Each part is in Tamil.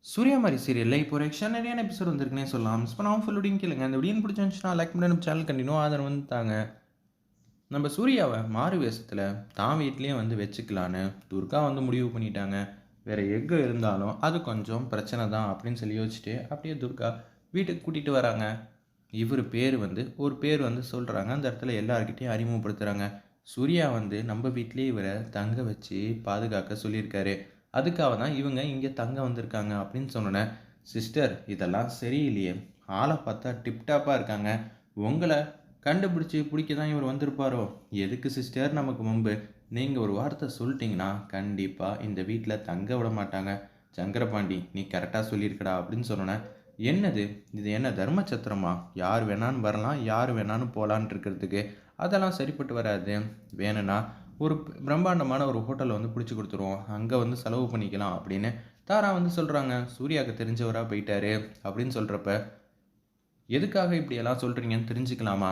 சூர்யா மாரி சீரியல்ல இப்போ ஒரு எக்ஸ்ட்ரானரியான எபிசோட் வந்திருக்குன்னே சொல்லலாம். மிஸ் பண்ணாம ஃபுல் வீடியோவும் கேளுங்க. இந்த வீடியோ பிடிச்சிருந்துச்சுன்னா லைக் பண்ணி நம்ம சேனல் கண்டினியூ ஆதரவு வந்து தாங்க. நம்ம சூர்யாவ மாறு வேஷத்துல தான் வீட்லயே வந்து வச்சுக்கலான்னு துர்கா வந்து முடிவு பண்ணிட்டாங்க. வேற எங்க இருந்தாலும் அது கொஞ்சம் பிரச்சனை தான் அப்படின்னு சொல்லி யோசிச்சுட்டு அப்படியே துர்கா வீட்டுக்கு கூட்டிட்டு வராங்க. இவரு பேரு வந்து ஒரு பேர் வந்து சொல்றாங்க. அந்த இடத்துல எல்லார்கிட்டயும் அறிமுகப்படுத்துறாங்க. சூர்யா வந்து நம்ம வீட்லயே இவர தங்க வச்சு பாதுகாக்க சொல்லியிருக்காரு. அதுக்காக தான் இவங்க இங்க தங்க வந்திருக்காங்க அப்படின்னு சொன்னோனே, சிஸ்டர் இதெல்லாம் சரியில்லையே. ஆள பார்த்தா டிப் டாப்பா இருக்காங்க. உங்கள கண்டுபிடிச்சு புடிக்க தான் இவரு வந்திருப்பாரோ? எதுக்கு சிஸ்டர் நமக்கு வம்பு? நீங்க ஒரு வார்த்தை சொல்ட்டீங்கன்னா, கண்டிப்பா இந்த வீட்ல தங்க விட மாட்டாங்க. சங்கரபாண்டி நீ கரெக்ட்டா சொல்லியிருக்கடா அப்படின்னு சொன்னோனே, என்னது? இது என்ன தர்மச்சத்திரமா? யார் வேணாலும் வரலாம், யார் வேணாலும் போலான்ட்டு இருக்கிறதுக்கு. அதெல்லாம் சரிப்பட்டு வராது. வேணும்னா ஒரு பிரம்மாண்டமான ஒரு ஹோட்டல வந்து புடிச்சு குடுத்துருவோம். அங்க வந்து செலவு பண்ணிக்கலாம் அப்படின்னு தாரா வந்து சொல்றாங்க. சூர்யாவுக்கு தெரிஞ்சவரா போயிட்டாரு அப்படின்னு சொல்றப்ப, எதுக்காக இப்படியெல்லாம் சொல்றீங்கன்னு தெரிஞ்சுக்கலாமா?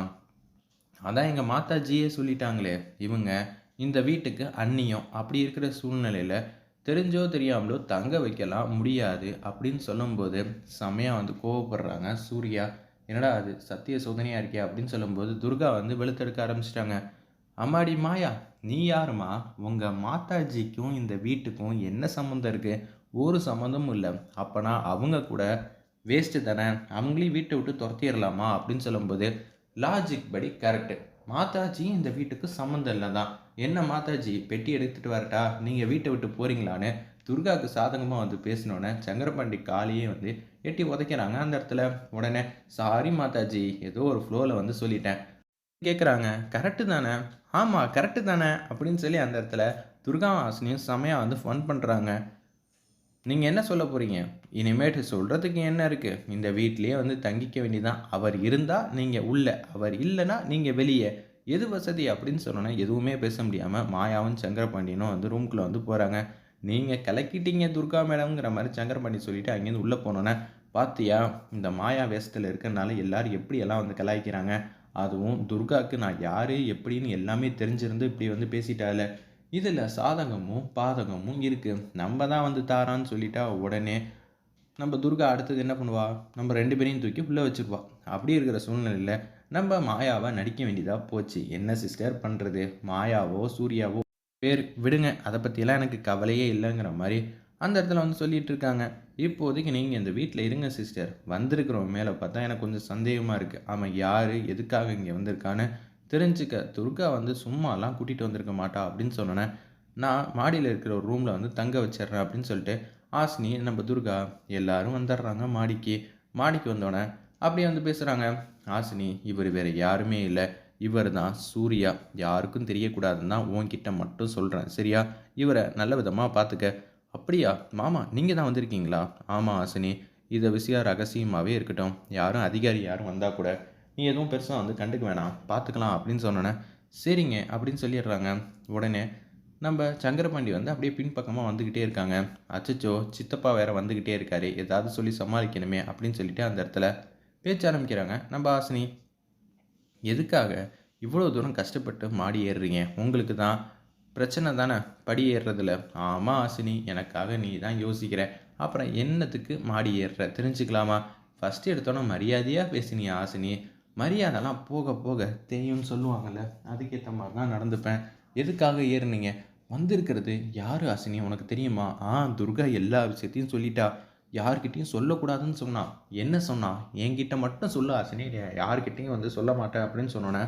அதான் எங்க மாதாஜியே சொல்லிட்டாங்களே, இவங்க இந்த வீட்டுக்கு அந்நியம். அப்படி இருக்கிற சூழ்நிலையில தெரிஞ்சோ தெரியாமலோ தங்க வைக்கலாம் முடியாது அப்படின்னு சொல்லும்போது, செமையா வந்து கோவப்படுறாங்க சூர்யா. என்னடா அது சத்திய சோதனையா இருக்கே அப்படின்னு சொல்லும்போது, துர்கா வந்து வெளுத்தெடுக்க ஆரம்பிச்சுட்டாங்க. அம்மாடி மாயா! நீ யாரும்மா? உங்க மாதாஜிக்கும் இந்த வீட்டுக்கும் என்ன சம்மந்தம் இருக்கு? ஒரு சம்மந்தமும் இல்ல. அப்பன்னா அவங்க கூட வேஸ்ட்டு தானே! அவங்களையும் வீட்ட விட்டு தொரத்திர்லாமா? அப்படின்னு சொல்லும்போது, லாஜிக் படி கரெக்ட்டு. மாதாஜியும் இந்த வீட்டுக்கு சம்மந்தம் இல்ல தான். என்ன மாதாஜி பெட்டி எடுத்துட்டு வரட்டா? நீங்க வீட்ட விட்டு போறீங்களான்னு துர்காவுக்கு சாதகமா வந்து பேசினோனே, சங்கரபாண்டி காலையே வந்து எட்டி உதைக்கிறாங்க அந்த இடத்துல. உடனே, சாரி மாதாஜி ஏதோ ஒரு ஃப்ளோல வந்து சொல்லிட்டேன். கேட்குறாங்க. கரெக்ட்டு தானே! ஆமா கரெக்ட்டு தானே! அப்படின்னு சொல்லி அந்த இடத்துல துர்காவும் ஹாசினியும் செமையா வந்து ஃபன் பண்றாங்க. நீங்க என்ன சொல்ல போறீங்க? இனிமேட்டு சொல்றதுக்கு என்ன இருக்கு? இந்த வீட்லயே வந்து தங்கிக்க வேண்டியது தான். அவர் இருந்தா நீங்க உள்ள, அவர் இல்லன்னா நீங்க வெளிய. எது வசதி அப்படின்னு சொன்னோனே, எதுவுமே பேச முடியாம மாயாவும், சங்கரபாண்டியனும் வந்து ரூம்குள்ள வந்து போறாங்க. நீங்க கலக்கிட்டீங்க துர்கா மேடம்ங்கிற மாரி சங்கரபாண்டி சொல்லிட்டு அங்கேருந்து உள்ள போனோனே, பாத்தியா இந்த மாயா வேஷத்துல இருக்கறனால எல்லாரும் எப்படியெல்லாம் வந்து கலாய்க்கிறாங்க. அதுவும் துர்காக்கு நான் யாரு, எப்படின்னு எல்லாமே தெரிஞ்சிருந்து இப்படி வந்து பேசிட்டாளே. இதுல சாதகமும், பாதகமும் இருக்கு. நம்ம தான் வந்து தாரான்னு சொல்லிட்டா உடனே நம்ம துர்கா அடுத்தது என்ன பண்ணுவா? நம்ம 2 பேரையும் தூக்கி உள்ள வச்சுருவா. அப்படி இருக்கிற சூழ்நிலையில நம்ம மாயாவா நடிக்க வேண்டியதா போச்சு. என்ன சிஸ்டர் பண்றது? மாயாவோ, சூர்யாவோ பேரு விடுங்க. அத பத்தியெல்லாம் எனக்கு கவலையே இல்லங்கிற மாரி அந்த இடத்துல வந்து சொல்லிட்டு இருக்காங்க. இப்போதைக்கு நீங்க இந்த வீட்ல இருங்க சிஸ்டர். வந்திருக்கிறவன் மேல பார்த்தா எனக்கு கொஞ்சம் சந்தேகமா இருக்கு. அவன் யாரு? எதுக்காக இங்க வந்திருக்கான்னு தெரிஞ்சுக்க துர்கா வந்து சும்மாலாம் கூட்டிட்டு வந்திருக்க மாட்டா அப்படின்னு சொன்னோனே, நான் மாடியில இருக்கிற ஒரு ரூம்ல வந்து தங்க வச்சுர்றேன் அப்படின்னு சொல்லிட்டு, ஹாசினி, நம்ம துர்கா எல்லாரும் வந்துடுறாங்க மாடிக்கு. மாடிக்கு வந்தோனே அப்படியே வந்து பேசுறாங்க. ஹாசினி, இவரு வேற யாருமே இல்ல. இவர் தான் சூர்யா. யாருக்கும் தெரியக்கூடாதுன்னு தான் உன்கிட்ட மட்டும் சொல்றேன். சரியா? இவர நல்ல விதமா பார்த்துக்க. அப்படியா? மாமா நீங்க தான் வந்திருக்கீங்களா? ஆமா ஹாசினி. இந்த விஷயம் ரகசியமாவே இருக்கட்டும். யாரும் அதிகாரி யாரும் வந்தா கூட, நீ எதுவும் பெருசா வந்து கண்டுக்க வேணாம். பார்த்துக்கலாம் அப்படின்னு சொன்னோனே, சரிங்க அப்படின்னு சொல்லிடுறாங்க. உடனே நம்ப சங்கரபாண்டி வந்து அப்படியே பின்பக்கமா வந்துகிட்டே இருக்காங்க. அச்சச்சோ! சித்தப்பா வேற வந்துகிட்டே இருக்காரே! ஏதாவது சொல்லி சமாளிக்கணுமே அப்படின்னு சொல்லிட்டு அந்த இடத்துல பேச்ச ஆரம்பிக்கிறாங்க. நம்ப ஹாசினி, எதுக்காக இவ்வளோ தூரம் கஷ்டப்பட்டு மாடி ஏறுறீங்க? உங்களுக்கு தான் பிரச்சனை தானே படி ஏறுறதுல. ஆமா ஹாசினி, எனக்காக நீ தான் யோசிக்கிற. அப்புறம் என்னத்துக்கு மாடி ஏறுற? தெரிஞ்சுக்கலாமா? ஃபர்ஸ்ட் எடுத்தோனே மரியாதையா பேசினியா ஹாசினி? மரியாதைலாம் போக போக தெரியும்னு சொல்லுவாங்கல்ல. அதுக்கேத்த மாரி தான் நடந்துப்பேன். எதுக்காக ஏறுனீங்க? வந்திருக்கிறது யாரு ஹாசினி உனக்கு தெரியுமா? துர்கா எல்லா விஷயத்தையும் சொல்லிட்டா. யார்கிட்டயும் சொல்லக்கூடாதுன்னு சொன்னா. என்ன சொன்னா? என்கிட்ட மட்டும் சொல்லு ஹாசினி. யார்கிட்டயும் வந்து சொல்ல மாட்டேன் அப்படின்னு சொன்னோனே,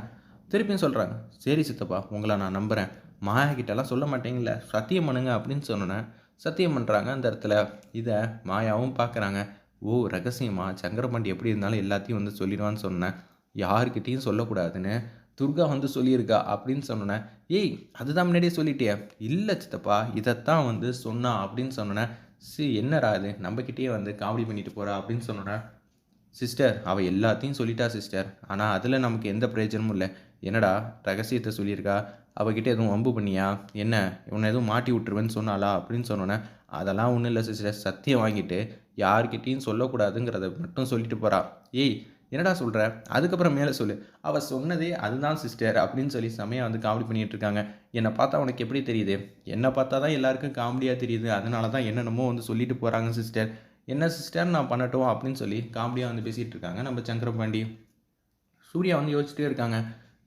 திருப்பியும் சொல்றாங்க. சரி சித்தப்பா, உங்கள நான் நம்புறேன். மாயா கிட்டலாம் சொல்ல மாட்டீங்கல்ல? சத்தியம் பண்ணுங்க அப்படின்னு சொன்னோனே, சத்தியம் பண்றாங்க அந்த இடத்துல. இத மாயாவும் பார்க்குறாங்க. ஓ! ரகசியமா? சங்கரபாண்டி எப்படி இருந்தாலும் எல்லாத்தையும் வந்து சொல்லிருவான்னு சொன்னேன். யார்கிட்டயும் சொல்லக்கூடாதுன்னு துர்கா வந்து சொல்லியிருக்கா அப்படின்னு சொன்னோனே, ஏய்! அதுதான் முன்னாடியே சொல்லிட்டியே. இல்ல சித்தப்பா, இதத்தான் வந்து சொன்னா அப்படின்னு சொன்னோனே, என்னடா இது நம்மகிட்டயே வந்து காமெடி பண்ணிட்டு போறா அப்படின்னு சொன்னோனே, சிஸ்டர் அவ எல்லாத்தையும் சொல்லிட்டா சிஸ்டர். ஆனா அதில நமக்கு எந்த பிரயோஜனமும் இல்ல. என்னடா ரகசியத்த சொல்லியிருக்கா? அவகிட்ட எதுவும் வம்பு பண்ணியா? என்ன உன்ன எதுவும் மாட்டி விட்டுருவேன்னு சொன்னாளா? அப்படின்னு சொன்னோனே, அதெல்லாம் ஒண்ணும் இல்ல சிஸ்டர். சத்தியம் வாங்கிட்டு யார்கிட்டயும் சொல்லக்கூடாதுங்கிறத மட்டும் சொல்லிட்டு போறா. ஏய்! என்னடா சொல்ற? அதுக்கப்புறம் மேல சொல்லு. அவ சொன்னதே அதுதான் சிஸ்டர் அப்படின்னு சொல்லி செமையா வந்து காமெடி பண்ணிட்டு இருக்காங்க. என்ன பார்த்தா உனக்கு எப்படி தெரியுது? என்ன பார்த்தா தான் எல்லாருக்கும் காமெடியா தெரியுது. அதனால தான் என்னென்னமோ வந்து சொல்லிட்டு போறாங்க சிஸ்டர். என்ன சிஸ்டர் நான் பண்ணட்டும் அப்படின்னு சொல்லி காமெடியாக வந்து பேசிகிட்டு இருக்காங்க நம்ம சங்கரபாண்டி. சூர்யா வந்து யோசிச்சுட்டே இருக்காங்க.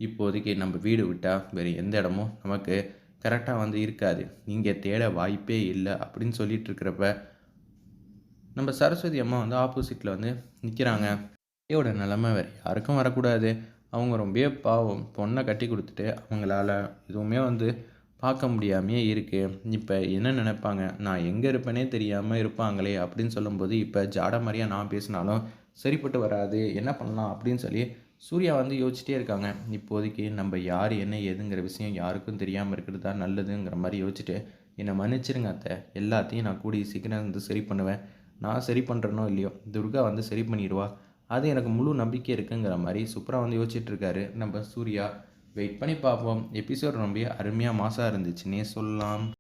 இப்போதைக்கு நம்ம வீடு விட்டால் வேறு எந்த இடமும் நமக்கு கரெக்டாக வந்து இருக்காது. இங்கே தேட வாய்ப்பே இல்லை அப்படின்னு சொல்லிட்டு இருக்கிறப்ப நம்ம சரஸ்வதி அம்மா வந்து ஆப்போசிட்டில் வந்து நிற்கிறாங்க. விஜயோட நிலமை வேறு யாருக்கும் வரக்கூடாது. அவங்க ரொம்ப பாவம். பொண்ணை கட்டி கொடுத்துட்டு அவங்களால எதுவுமே வந்து பார்க்க முடியாமையே இருக்குது. இப்போ என்ன நினைப்பாங்க, நான் எங்கே இருப்பேனே தெரியாமல் இருப்பாங்களே அப்படின்னு சொல்லும்போது, இப்போ ஜாட மாதிரியாக நான் பேசினாலும் சரிப்பட்டு வராது. என்ன பண்ணலாம் அப்படின்னு சொல்லி சூர்யா வந்து யோசிச்சிட்டே இருக்காங்க. இப்போதைக்கு நம்ம யார் என்ன ஏதுங்கிற விஷயம் யாருக்கும் தெரியாமல் இருக்கிறது தான் நல்லதுங்கிற மாதிரி யோசிச்சுட்டு, என்னை மன்னிச்சிருங்க அத்தை, எல்லாத்தையும் நான் கூடிய சீக்கிரம் வந்து சரி பண்ணுவேன். நான் சரி பண்ணுறேனோ இல்லையோ, துர்கா வந்து சரி பண்ணிடுவா. அது எனக்கு முழு நம்பிக்கை இருக்குங்கிற மாதிரி சூப்பராக வந்து யோசிச்சுட்டு இருக்காரு நம்ம சூர்யா. வெயிட் பண்ணி பார்ப்போம். எபிசோட் ரொம்ப அருமையாக மாசாக இருந்துச்சுன்னே சொல்லலாம்.